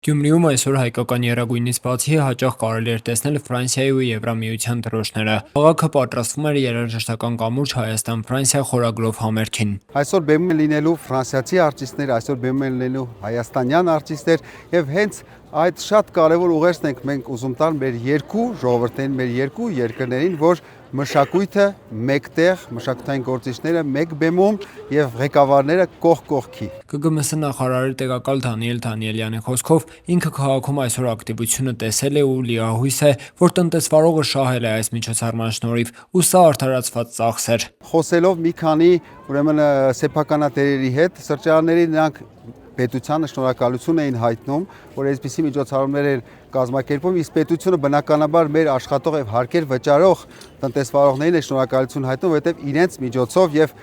Գյումրիում այսօր հայկական եռագույնից բացի հաճախ կարելի էր տեսնել Ֆրանսիայի ու Եվրամիության դրոշները։ Քաղաքը պատրաստվում էր երաժշտական կամուրջ Հայաստան-Ֆրանսիա խորագրով համերգին։ Այսօր բեմում են լինելու ֆրանսիացի արտիստներ, այսօր բեմում են լինելու հայաստանյան արտիստներ եւ հենց այդ շատ կարևոր ուղերձն ենք մենք ուզում տալ մեր երկու ժողովրդներին, մեր երկու երկրներին, որ մշակույթը մեկտեղ, մշակութային գործիչները մեկ բեմում եւ ղեկավարները կողք կողքի։ ԿԳՄՍ նախարարի տեղակալ Դանիել Դանիելյանի խոսքով ինքը քաղաքում այսօր ակտիվությունը տեսել է ու լիահույս է, որ տնտեսվարողը շահել է այս միջոցառման շնորհիվ ու սա արդարացված ծախս էր։ Խոսելով մի քանի ուրեմն սեփականատերերի հետ սրճարանների նրանք պետությանը շնորհակալություն էին հայտնում, որ այսպիսի միջոցառումներ են կազմակերպում, իսկ պետությունը բնականաբար մեր աշխատող եւ հարկեր վճարող տնտեսվարողներին է շնորհակալություն հայտնում, որովհետեւ իրենց միջոցով եւ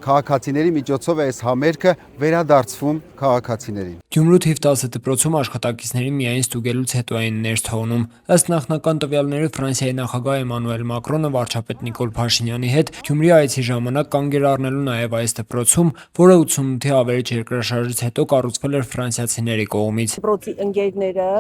քաղաքացիների միջոցով է այս համերգը վերադարձվում քաղաքացիներին։ Գյումրու թիվ 10 դպրոցում աշխատակիցներին միայն ստուգելուց հետո էին ներթողնում։ Ըստ նախնական տվյալների Ֆրանսիայի նախագահ Էմանուել Մակրոնը վարչապետ Նիկոլ Փաշինյանի հետ Գյումրի այցի ժամանակ կանգ էր առնելու նաև այս դպրոցում, որը 88-ի ավերիչ երկրաշարժից հետո կառուցվել էր ֆրանսիացիների կողմից։ Դպրոցի ընկերները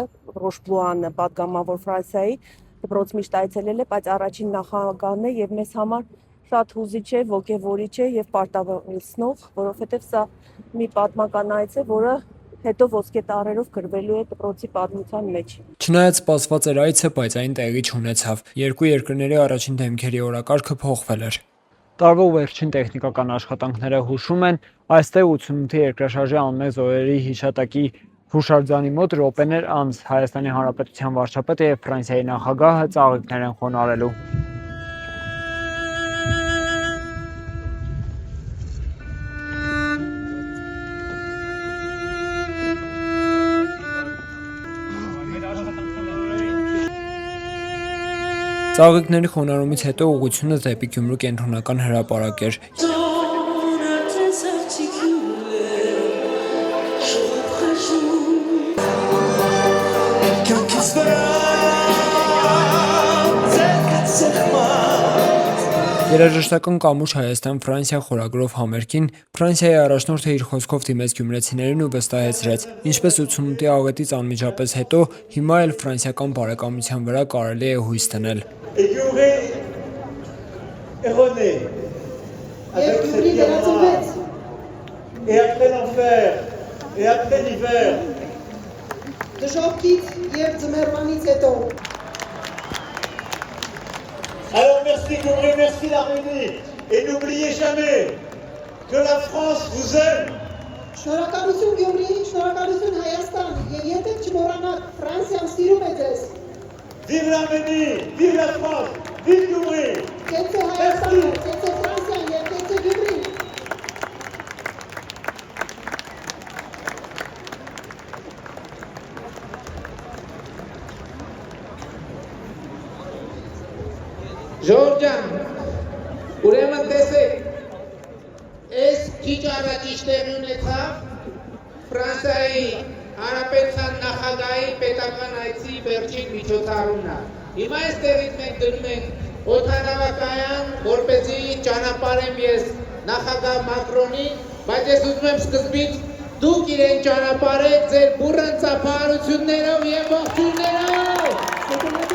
Ռոշբուանը պատգամավոր Ֆրանսիայի դպրոց միշտ այցելել է, բայց առաջին նախագահն է եւ մեզ համար շատ հուզիչ է, ոգևորիչ է եւ պարտավորեցնող, որովհետեւ սա մի պատմական այց է, որը հետո ոսկե տառերով գրվելու է դպրոցի պատմության մեջ։ Չնայած սպասված էր այցը, բայց այն տեղի չունեցավ։ Երկու երկրների առաջին դեմքերի օրակարգը փոխվել էր։ Տարվա վերջին տեխնիկական աշխատանքները հուշում են, այստեղ 88-ի երկրաշարժի անմեղ զոհերի հիշատակի հուշարձանի մոտ րոպեներ անց Հայաստանի Հանրապետության վարչապետը եւ Ֆրանսիայի նախագահը ծաղիկներ են խոնարհելու։ Ծաղիկների խոնարհումից հետո ուղղությունը դեպի Գյումրու կենտրոնական հրապարակ էր։ Երաժշտական կամուրջ Հայաստան-Ֆրանսիա խորագրով համերգին Ֆրանսիայի առաջնորդը իր խոսքով դիմեց գյումրեցիներին ու վստահեցրեց, ինչպես 88-ի աղետից անմիջապես հետո հիմա էլ ֆրանսիական բարեկամության վրա կարելի է հույս դնել։ Դժոխքից եւ ձմեռվանից հետո Alors merci Gombré, merci l'Arménie et n'oubliez jamais que la France vous aime. Շնորհակալություն Գյումրի, շնորհակալություն Հայաստան, եւ եթե չմոռանաք Ֆրանսիան սիրում է ձեզ։ Vive l'Arménie, vive la France, vive Gombré. Կեցե Հայաստանը, կեցե Ֆրանսիան եւ կեցե Գյումրի։ Ժողովրդյան, ուրեմն տեսեք, այս քիչ առաջ տեղի ունեցավ Ֆրանսիայի Հանրապետության նախագահի պետական այցի վերջին միջոցառումն է։ Հիմա այստեղից մենք գնում ենք օդանավակայան, որպեսզի ճանապարհեմ ես նախագահ Մակրոնին, բայց ես ուզում եմ սկզբից դուք իրեն ճանապարհեք ձեր բուռն ծափահարություններով եւ ողջույններով։